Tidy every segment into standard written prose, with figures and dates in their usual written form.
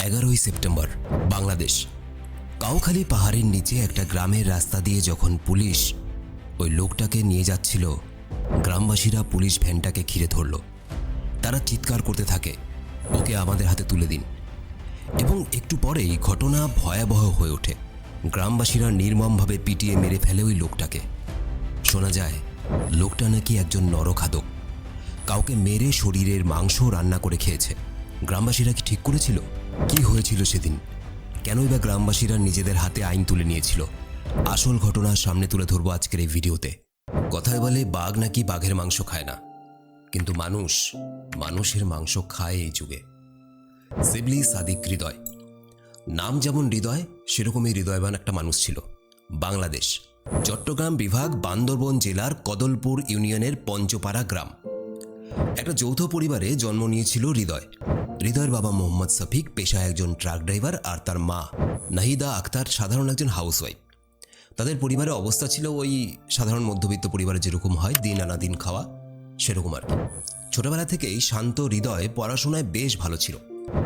11ই September Bangladesh. Kaukhali পাহাড়ের নিচে একটা গ্রামের রাস্তা দিয়ে যখন পুলিশ ওই লোকটাকে নিয়ে যাচ্ছিল, গ্রামবাসীরা পুলিশ ভ্যানটাকে ঘিরে ধরল। তারা চিৎকার করতে থাকে, ওকে আমাদের হাতে তুলে দিন। এবং একটু পরেই ঘটনা ভয়াবহ হয়ে ওঠে। গ্রামবাসীরা নির্মমভাবে পিটিয়ে মেরে ফেলে ওই লোকটাকে। শোনা যায় লোকটা নাকি একজন নরখাদক, কাউকে মেরে শরীরের মাংস রান্না করে খেয়েছে। গ্রামবাসীরা কি ঠিক করেছিল? কি হয়েছিল সেদিন? কেনই বা গ্রামবাসীরা নিজেদের হাতে আইন তুলে নিয়েছিল? আসল ঘটনা সামনে তুলে ধরবো আজকের এই ভিডিওতে। কথায় বলে বাঘ নাকি বাঘের মাংস খায় না, কিন্তু মানুষের মাংস খায় এই যুগে। শিবলি সাদিক হৃদয়, নাম যেমন হৃদয়, সেরকমই হৃদয়বান একটা মানুষ ছিল। বাংলাদেশ, চট্টগ্রাম বিভাগ, বান্দরবন জেলার কদলপুর ইউনিয়নের পঞ্চপাড়া গ্রাম। একটা যৌথ পরিবারে জন্ম নিয়েছিল হৃদয়। হৃদয়ের বাবা মোহাম্মদ শফিক পেশায় একজন ট্রাক ড্রাইভার, আর তার মা নাহিদা আক্তার সাধারণ একজন হাউসওয়াইফ। তাদের পরিবারের অবস্থা ছিল ওই সাধারণ মধ্যবিত্ত পরিবারে যেরকম হয়, দিন আনা দিন খাওয়া, সেরকম আর কি। ছোটবেলা থেকেই শান্ত হৃদয় পড়াশোনায় বেশ ভালো ছিল।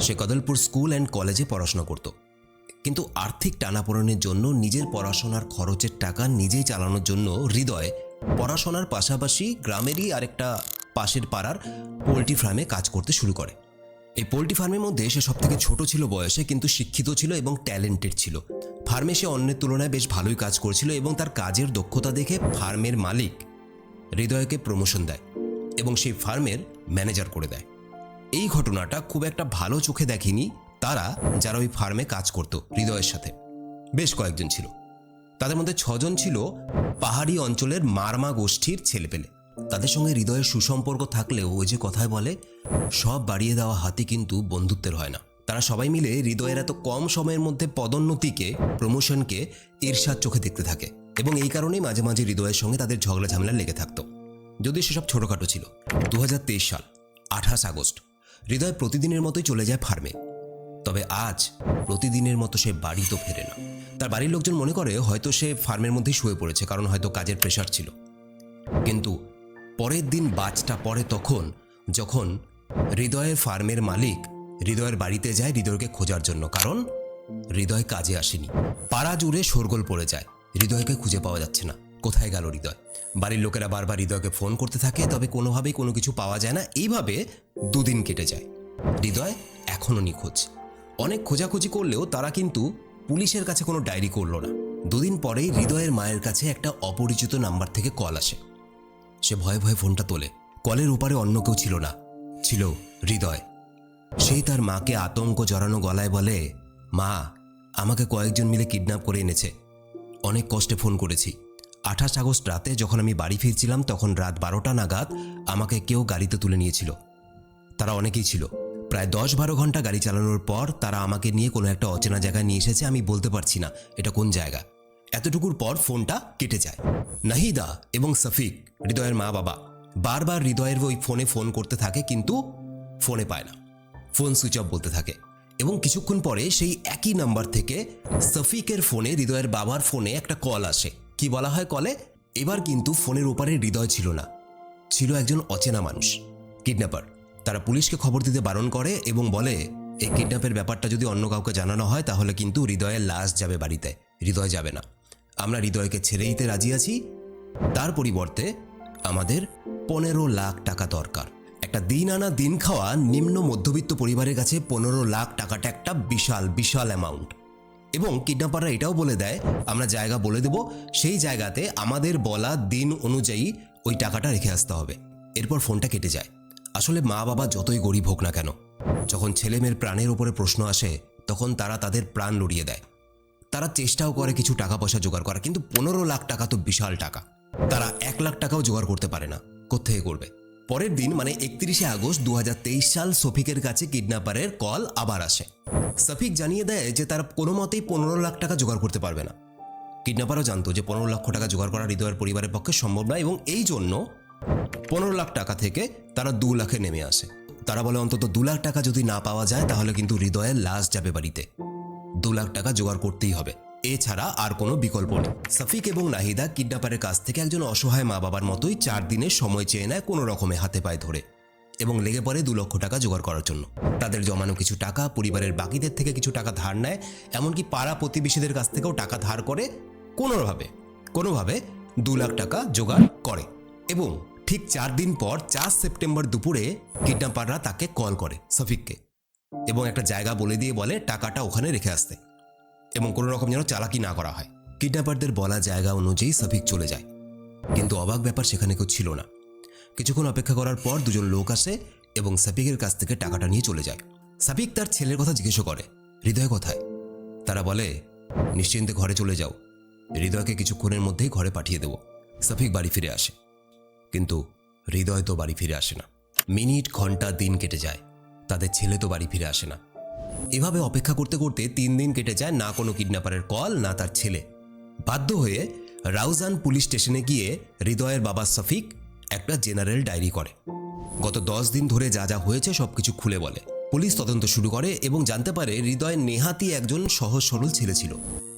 সে কদলপুর স্কুল অ্যান্ড কলেজে পড়াশোনা করত, কিন্তু আর্থিক টানাপোড়েনের জন্য নিজের পড়াশোনার খরচের টাকা নিজেই চালানোর জন্য হৃদয় পড়াশোনার পাশাপাশি গ্রামেরই আরেকটা পাশের পাড়ার পোলট্রি ফার্মে কাজ করতে শুরু করে। এই পোলট্রি ফার্মের মধ্যে সে সবথেকে ছোট ছিল বয়সে, কিন্তু শিক্ষিত ছিল এবং ট্যালেন্টেড ছিল। ফার্মে সে অন্যের তুলনায় বেশ ভালোই কাজ করছিল এবং তার কাজের দক্ষতা দেখে ফার্মের মালিক হৃদয়কে প্রমোশন দেয় এবং সেই ফার্মের ম্যানেজার করে দেয়। এই ঘটনাটা খুব একটা ভালো চোখে দেখেনি তারা, যারা ওই ফার্মে কাজ করত হৃদয়ের সাথে। বেশ কয়েকজন ছিল, তাদের মধ্যে 6 জন ছিল পাহাড়ি অঞ্চলের মারমা গোষ্ঠীর ছেলেপেলে। তাদের সঙ্গে হৃদয়ের সুসম্পর্ক থাকলেও ওই যে কথায় বলে, সব বাড়িয়ে দেওয়া হাতি কিন্তু বন্ধুত্বের হয় না। তারা সবাই মিলে হৃদয়ের এত কম সময়ের মধ্যে পদোন্নতিকে, প্রমোশনকে ঈর্ষার চোখে দেখতে থাকে এবং এই কারণেই মাঝে মাঝে হৃদয়ের সঙ্গে তাদের ঝগড়া ঝামেলা লেগে থাকতো, যদিও সেসব ছোটখাটো ছিল। 2023 সাল 28 আগস্ট হৃদয় প্রতিদিনের মতোই চলে যায় ফার্মে। তবে আজ প্রতিদিনের মতো সে বাড়ি তো ফেরে না। তার বাড়ির লোকজন মনে করে হয়তো সে ফার্মের মধ্যেই শুয়ে পড়েছে, কারণ হয়তো কাজের প্রেশার ছিল। কিন্তু পরের দিন বাজটা পড়ে তখন, যখন হৃদয়ের ফার্মের মালিক হৃদয়ের বাড়িতে যায় হৃদয়কে খোঁজার জন্য, কারণ হৃদয় কাজে আসেনি। পাড়া জুড়ে শোরগোল পড়ে যায়, হৃদয়কে খুঁজে পাওয়া যাচ্ছে না। কোথায় গেল হৃদয়? বাড়ির লোকেরা বারবার হৃদয়কে ফোন করতে থাকে, তবে কোনোভাবেই কোনো কিছু পাওয়া যায় না। এইভাবে 2 দিন কেটে যায়। হৃদয় এখনও নিখোঁজ। অনেক খোঁজাখুঁজি করলেও তারা কিন্তু পুলিশের কাছে কোনো ডায়েরি করলো না। 2 দিন পরেই হৃদয়ের মায়ের কাছে একটা অপরিচিত নাম্বার থেকে কল আসে। সে ভয়ে ভয়ে ফোনটা তোলে। কলের ওপারে অন্য কেউ ছিল না, ছিল হৃদয়। সেই তার মাকে আতঙ্ক জড়ানো গলায় বলে, মা, আমাকে কয়েকজন মিলে কিডন্যাপ করে এনেছে। অনেক কষ্টে ফোন করেছি। 28 আগস্ট রাতে যখন আমি বাড়ি ফিরছিলাম, তখন রাত 12টা নাগাদ আমাকে কেউ গাড়িতে তুলে নিয়েছিল। তারা অনেকেই ছিল। প্রায় 10-12 ঘন্টা গাড়ি চালানোর পর তারা আমাকে নিয়ে কোনো একটা অচেনা জায়গায় নিয়ে এসেছে। আমি বলতে পারছি না এটা কোন জায়গা। এতটুকুর পর ফোনটা কেটে যায়। নাহিদা এবং শফিক, হৃদয়ের মা বাবা, বারবার হৃদয়ের ওই ফোনে ফোন করতে থাকে, কিন্তু ফোনে পায় না। ফোন সুইচ অফ বলতে থাকে এবং কিছুক্ষণ পরে সেই একই নাম্বার থেকে শফিকের ফোনে, হৃদয়ের বাবার ফোনে একটা কল আসে। কি বলা হয় কলে? এবার কিন্তু ফোনের ওপারে হৃদয় ছিল না, ছিল একজন অচেনা মানুষ, কিডন্যাপার। তারা পুলিশকে খবর দিতে বারণ করে এবং বলে, এই কিডন্যাপের ব্যাপারটা যদি অন্য কাউকে জানানো হয় তাহলে কিন্তু হৃদয়ের লাশ যাবে বাড়িতে, হৃদয় যাবে না। আমরা হৃদয়কে ছেড়ে দিতে রাজি আছি, তার পরিবর্তে আমাদের 15 লাখ টাকা দরকার। একটা দিন আনা দিন খাওয়া নিম্ন মধ্যবিত্ত পরিবারের কাছে 15 লাখ টাকাটা একটা বিশাল বিশাল অ্যামাউন্ট। এবং কিডন্যাপাররা এটাও বলে দেয়, আমরা জায়গা বলে দেব, সেই জায়গাতে আমাদের বলা দিন অনুযায়ী ওই টাকাটা রেখে আসতে হবে। এরপর ফোনটা কেটে যায়। আসলে মা বাবা যতই গরিব হোক না কেন, যখন ছেলে মেয়ের প্রাণের উপরে প্রশ্ন আসে, তখন তারা তাদের প্রাণ লড়িয়ে দেয়। তারা চেষ্টাও করে কিছু টাকা পয়সা জোগাড় করা, কিন্তু 15 লাখ টাকা তো বিশাল টাকা। তারা 1 লাখ টাকাও জোগাড় করতে পারে না। কোত্থেকে করবে? পরের দিন মানে 31শে আগস্ট 2023 সাল শফিকের কাছে কিডন্যাপারের কল আবার আসে। শফিক জানিয়ে দেয় যে তারা কোনো মতেই 15 লাখ টাকা জোগাড় করতে পারবে না। কিডন্যাপারও জানতো যে 15 লক্ষ টাকা জোগাড় করা হৃদয়ের পরিবারের পক্ষে সম্ভব নয় এবং এই জন্য 15 লাখ টাকা থেকে তারা 2 লাখে নেমে আসে। তারা বলে অন্তত 2 লাখ টাকা যদি না পাওয়া যায় তাহলে কিন্তু হৃদয়ের লাশ যাবে বাড়িতে। 2 লাখ টাকা জোগাড় করতেই হবে, এছাড়া আর কোনো বিকল্প নেই। শফিক এবং নাহিদা কিডন্যাপারের কাছ থেকে একজন অসহায় মা বাবার মতোই 4 দিনের সময় চেয়ে নেয় কোনো রকমে হাতে পায়ে ধরে। এবং লেগে পড়ে 2 লক্ষ টাকা জোগাড় করার জন্য। তাদের জমানো কিছু টাকা, পরিবারের বাকিদের থেকে কিছু টাকা ধার নেয়, এমনকি পাড়া প্রতিবেশীদের কাছ থেকেও টাকা ধার করে কোনোভাবে 2 লাখ টাকা জোগাড় করে। এবং ঠিক 4 দিন পর 4 সেপ্টেম্বর দুপুরে কিডন্যাপাররা তাকে কল করে, শফিককে, এবং একটা জায়গা বলে দিয়ে বলে টাকাটা ওখানে রেখে আসতে এবং কোনো রকম যেন চালাকি না করা হয়। কিডন্যাপারদের বলা জায়গা অনুযায়ী শফিক চলে যায়, কিন্তু অবাক ব্যাপার সেখানে কেউ ছিল না। কিছুক্ষণ অপেক্ষা করার পর 2জন লোক আসে এবং শফিকের কাছ থেকে টাকাটা নিয়ে চলে যায়। শফিক তার ছেলের কথা জিজ্ঞেস করে, হৃদয় কোথায়? তারা বলে, নিশ্চিন্তে ঘরে চলে যাও, হৃদয়কে কিছুক্ষণের মধ্যেই ঘরে পাঠিয়ে দেব। শফিক বাড়ি ফিরে আসে, কিন্তু হৃদয় তো বাড়ি ফিরে আসে না। মিনিট, ঘন্টা, দিন কেটে যায়, তাদের ছেলে তো বাড়ি ফিরে আসে না। এভাবে অপেক্ষা করতে করতে 3 দিন কেটে যায়, না কোনো কিডন্যাপারের কল, না তার ছেলে। বাধ্য হয়ে রাউজান পুলিশ স্টেশনে গিয়ে হৃদয়ের বাবা শফিক একটা জেনারেল ডায়েরি করে। গত 10 দিন ধরে যা যা হয়েছে সবকিছু খুলে বলে। পুলিশ তদন্ত শুরু করে এবং জানতে পারে হৃদয় নেহাতি একজন সহজ সরল ছেলে ছিল,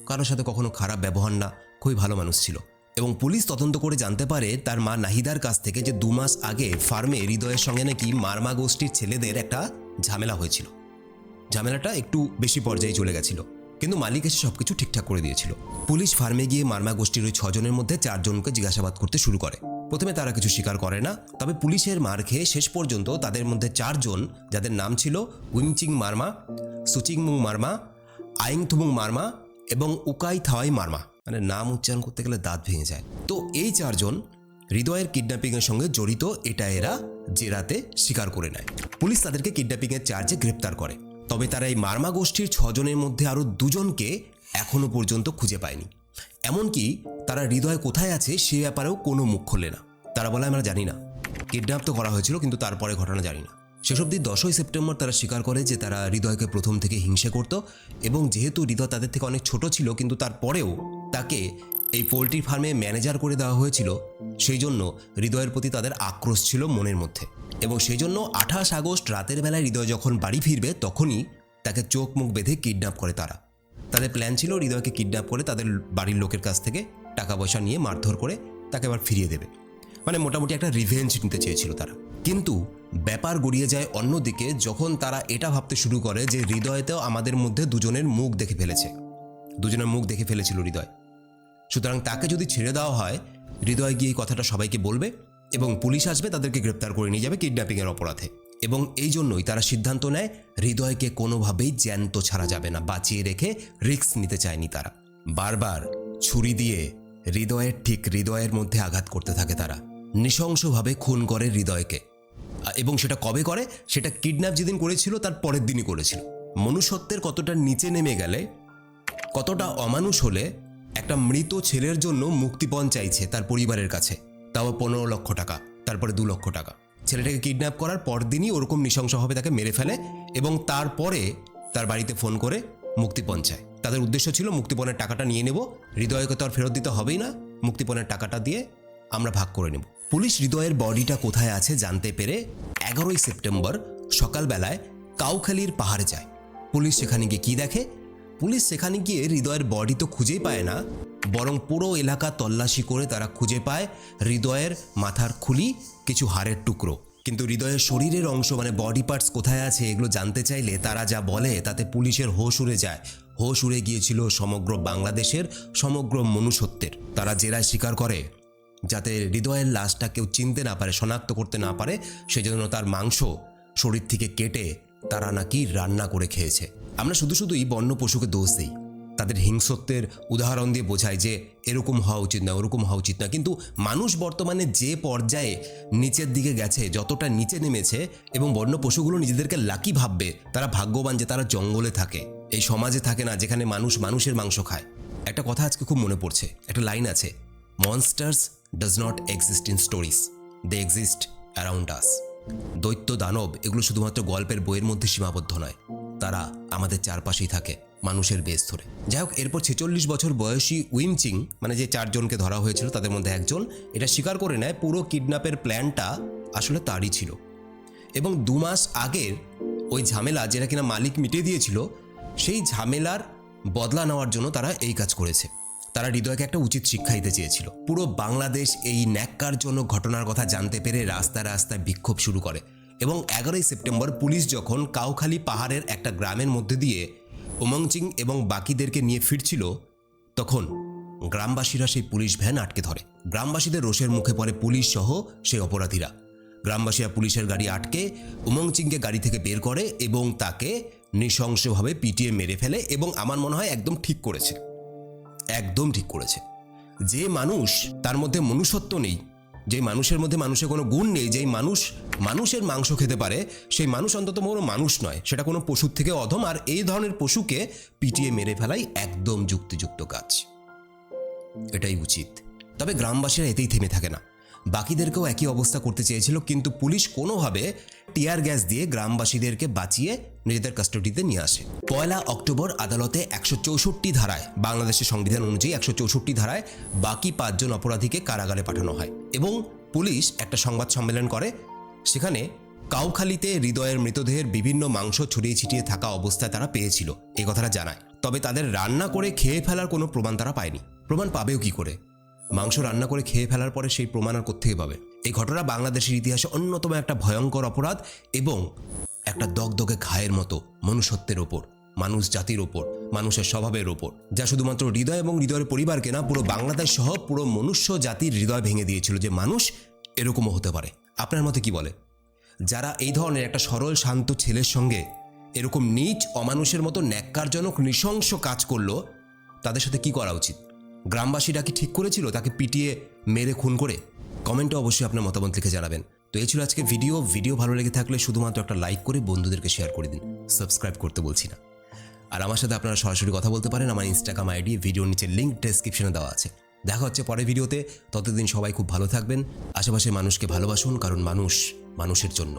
কারোর সাথে কখনো খারাপ ব্যবহার না, খুবই ভালো মানুষ ছিল। এবং পুলিশ তদন্ত করে জানতে পারে তার মা নাহিদার কাছ থেকে যে 2 মাস আগে ফার্মে হৃদয়ের সঙ্গে নাকি মারমা গোষ্ঠীর ছেলেদের একটা ঝামেলা হয়েছিল। ঝামেলাটা একটু বেশি পর্যায়ে চলে গেছিল, কিন্তু মালিক এসে সবকিছু ঠিকঠাক করে দিয়েছিল। পুলিশ ফার্মে গিয়ে মারমা গোষ্ঠীর ওই 6 জনের মধ্যে 4 জনকে জিজ্ঞাসাবাদ করতে শুরু করে। প্রথমে তারা কিছু স্বীকার করে না, তবে পুলিশের মার খেয়ে শেষ পর্যন্ত তাদের মধ্যে 4 জন, যাদের নাম ছিল উইমচিং মারমা, সুচিংমুং মারমা, আইংথুমুং মারমা এবং উকাই থাওয়াই মারমা, মানে নাম উচ্চারণ করতে গেলে দাঁত ভেঙে যায়। তো এই 4 জন হৃদয়ের কিডন্যাপিংয়ের সঙ্গে জড়িত, এটা এরা জেরাতে স্বীকার করে নেয়। পুলিশ তাদেরকে কিডন্যাপিংয়ের চার্জে গ্রেপ্তার করে। তবে তারা এই মারমা গোষ্ঠীর 6 জনের মধ্যে আরও 2 জনকে এখনো পর্যন্ত খুঁজে পায়নি। এমনকি তারা হৃদয় কোথায় আছে সে ব্যাপারেও কোনো মুখ খোলে না। তারা বলে, আমরা জানি না, কিডন্যাপ তো করা হয়েছিল কিন্তু তারপরে ঘটনা জানি না। শেষ অবধি 10ই সেপ্টেম্বর তারা স্বীকার করে যে তারা হৃদয়কে প্রথম থেকে হিংসে করত, এবং যেহেতু হৃদয় তাদের থেকে অনেক ছোট ছিল, কিন্তু তারপরেও তাকে এই পোলট্রি ফার্মে ম্যানেজার করে দেওয়া হয়েছিল, সেই জন্য হৃদয়ের প্রতি তাদের আক্রোশ ছিল মনের মধ্যে। এবং সেই জন্য 28 আগস্ট রাতের বেলায় হৃদয় যখন বাড়ি ফিরবে তখনই তাকে চোখ মুখ বেঁধে কিডন্যাপ করে তারা। তাদের প্ল্যান ছিল হৃদয়কে কিডন্যাপ করে তাদের বাড়ির লোকের কাছ থেকে টাকা পয়সা নিয়ে মারধর করে তাকে আবার ফিরিয়ে দেবে, মানে মোটামুটি একটা রিভেঞ্জ নিতে চেয়েছিল তারা। কিন্তু ব্যাপার গড়িয়ে যায় অন্যদিকে, যখন তারা এটা ভাবতে শুরু করে যে হৃদয়তেও আমাদের মধ্যে 2 জনের মুখ দেখে ফেলেছে, 2 জনের মুখ দেখে ফেলেছিল হৃদয়, সুতরাং তাকে যদি ছেড়ে দেওয়া হয় হৃদয় গিয়ে এই কথাটা সবাইকে বলবে এবং পুলিশ আসবে, তাদেরকে গ্রেপ্তার করে নিয়ে যাবে কিডন্যাপিংয়ের অপরাধে। এবং এই জন্যই তারা সিদ্ধান্ত নেয় হৃদয়কে কোনোভাবেই জ্যান্ত ছাড়া যাবে না, বাঁচিয়ে রেখে রিস্ক নিতে চায়নি তারা। বারবার ছুরি দিয়ে হৃদয়ের মধ্যে আঘাত করতে থাকে তারা, নৃশংসভাবে খুন করে হৃদয়কে। এবং সেটা কবে করে? সেটা কিডন্যাপ যেদিন করেছিল তার পরের দিনই করেছিল। মনুষ্যত্বের কতটা নিচে নেমে গেলে, কতটা অমানুষ হলে একটা মৃত ছেলের জন্য মুক্তিপণ চাইছে তার পরিবারের কাছে, তাও 15 লক্ষ টাকা, তারপরে 2 লক্ষ টাকা। ছেলেটাকে কিডন্যাপ করার পরদিনই ওরকম নৃশংসভাবে তাকে মেরে ফেলে এবং তারপরে তার বাড়িতে ফোন করে মুক্তিপণ চায়। তাদের উদ্দেশ্য ছিল মুক্তিপণের টাকাটা নিয়ে নেব, হৃদয়কে তো আর ফেরত দিতে হবেই না, মুক্তিপণের টাকাটা দিয়ে আমরা ভাগ করে নেব। পুলিশ হৃদয়ের বডিটা কোথায় আছে জানতে পেরে 11ই সেপ্টেম্বর সকালবেলায় কাউখালীর পাহাড়ে যায়। পুলিশ সেখানে গিয়ে কী দেখে? পুলিশ সেখানে গিয়ে হৃদয়ের বডি তো খুঁজেই পায় না, বরং পুরো এলাকা তল্লাশি করে তারা খুঁজে পায় হৃদয়ের মাথার খুলি, কিছু হাড়ের টুকরো। কিন্তু হৃদয়ের শরীরের অংশ মানে বডি পার্টস কোথায় আছে এগুলো জানতে চাইলে তারা যা বলে তাতে পুলিশের হোশ উড়ে যায়। হোশ উড়ে গিয়েছিল সমগ্র বাংলাদেশের, সমগ্র মনুষ্যত্বের। তারা জেরায় স্বীকার করে যাতে হৃদয়ের লাশটা কেউ চিনতে না পারে, শনাক্ত করতে না পারে, সেজন্য তার মাংস শরীর থেকে কেটে তারা নাকি রান্না করে খেয়েছে। আমরা শুধুই বন্য পশুকে দোষ দিই, তাদের হিংস্রত্বের উদাহরণ দিয়ে বোঝায় যে এরকম হওয়া উচিত না, ওরকম হওয়া উচিত না। কিন্তু মানুষ বর্তমানে যে পর্যায়ে নিচের দিকে গেছে, যতটা নিচে নেমেছে, এবং বন্য পশুগুলো নিজেদেরকে লাকি ভাববে, তারা ভাগ্যবান যে তারা জঙ্গলে থাকে, এই সমাজে থাকে না যেখানে মানুষ মানুষের মাংস খায়। একটা কথা আজকে খুব মনে পড়ছে, একটা লাইন আছে, monsters does not exist in stories, they exist around us. দৈত্য দানব এগুলো শুধুমাত্র গল্পের বইয়ের মধ্যে সীমাবদ্ধ নয়, তারা আমাদের চারপাশেই থাকে মানুষের বেশ ধরে। যাই হোক, এরপর 46 বছর বয়সী উইমচিং, মানে যে 4 জনকে ধরা হয়েছিল তাদের মধ্যে একজন, এটা স্বীকার করে নেয় পুরো কিডন্যাপের প্ল্যানটা আসলে তারই ছিল। এবং 2 মাস আগের ওই ঝামেলা যেটা কিনা মালিক মিটিয়ে দিয়েছিল, সেই ঝামেলার বদলা নেওয়ার জন্য তারা এই কাজ করেছে। তারা হৃদয়কে একটা উচিত শিক্ষা দিতে চেয়েছিল। পুরো বাংলাদেশ এই ন্যাক্কারজনক ঘটনার কথা জানতে পেরে রাস্তায় রাস্তায় বিক্ষোভ শুরু করে এবং 11ই সেপ্টেম্বর পুলিশ যখন কাউখালী পাহাড়ের একটা গ্রামের মধ্যে দিয়ে উমংচিং এবং বাকিদেরকে নিয়ে ফিরছিল, তখন গ্রামবাসীরা সেই পুলিশ ভ্যান আটকে ধরে। গ্রামবাসীদের রোষের মুখে পড়ে পুলিশ সহ সেই অপরাধীরা। গ্রামবাসীরা পুলিশের গাড়ি আটকে উমংচিংকে গাড়ি থেকে বের করে এবং তাকে নৃশংসভাবে পিটিয়ে মেরে ফেলে। এবং আমার মনে হয় একদম ঠিক করেছে, একদম ঠিক করেছে। যে মানুষ, তার মধ্যে মনুষ্যত্ব নেই, যে মানুষের মধ্যে মানুষের কোনো গুণ নেই, যেই মানুষ মানুষের মাংস খেতে পারে, সেই মানুষ অন্তত কোনো মানুষ নয়, সেটা কোনো পশুর থেকে অধম। আর এই ধরনের পশুকে পিটিয়ে মেরে ফেলাই একদম যুক্তিযুক্ত কাজ, এটাই উচিত। তবে গ্রামবাসীরা এতেই থেমে থাকে না, বাকিদেরকেও একই অবস্থা করতে চেয়েছিল, কিন্তু পুলিশ কোনোভাবে টিয়ার গ্যাস দিয়ে গ্রামবাসীদেরকে বাঁচিয়ে নিজেদের কাস্টাডিতে নিয়ে আসে। 1 অক্টোবর আদালতে 164 ধারায়, বাংলাদেশের সংবিধান অনুযায়ী 164 ধারায় বাকি 5 জন অপরাধীকে কারাগারে পাঠানো হয় এবং পুলিশ একটা সংবাদ সম্মেলন করে। সেখানে কাউখালীতে হৃদয়ের মৃতদেহের বিভিন্ন মাংস ছড়িয়ে ছিটিয়ে থাকা অবস্থায় তারা পেয়েছিল, এই কথাটা জানায়। তবে তাদের রান্না করে খেয়ে ফেলার কোনো প্রমাণ তারা পায়নি। প্রমাণ পাবেও কি করে? মাংস রান্না করে খেয়ে ফেলার পরে সেই প্রমাণ আর কোত্থেকে পাবে? এই ঘটনা বাংলাদেশের ইতিহাসে অন্যতম একটা ভয়ঙ্কর অপরাধ এবং একটা দগদগে ঘায়ের মতো মনুষ্যত্বের ওপর, মানুষ জাতির ওপর, মানুষের স্বভাবের ওপর, যা শুধুমাত্র হৃদয় এবং হৃদয়ের পরিবারকে না, পুরো বাংলাদেশ সহ পুরো মনুষ্য জাতির হৃদয় ভেঙে দিয়েছিল যে মানুষ এরকমও হতে পারে। আপনার মতে কি বলে? যারা এই ধরনের একটা সরল শান্ত ছেলের সঙ্গে এরকম নীচ অমানুষের মতো ন্যাক্কারজনক নৃশংস কাজ করলো, তাদের সাথে কি করা উচিত? গ্রামবাসীরা কি ঠিক করেছিল তাকে পিটিয়ে মেরে খুন করে? কমেন্টে অবশ্যই আপনার মতামত লিখে জানাবেন। তো এই ছিল আজকে ভিডিও ভালো লেগে থাকলে শুধুমাত্র একটা লাইক করে বন্ধুদেরকে শেয়ার করে দিন, সাবস্ক্রাইব করতে বলছি না। আর আমার সাথে আপনারা সরাসরি কথা বলতে পারেন, আমার ইনস্টাগ্রাম আইডি ভিডিওর নিচে লিঙ্ক ডেসক্রিপশনে দেওয়া আছে। দেখা হচ্ছে পরের ভিডিওতে, ততদিন সবাই খুব ভালো থাকবেন, আশেপাশে মানুষকে ভালোবাসুন, কারণ মানুষ মানুষের জন্য।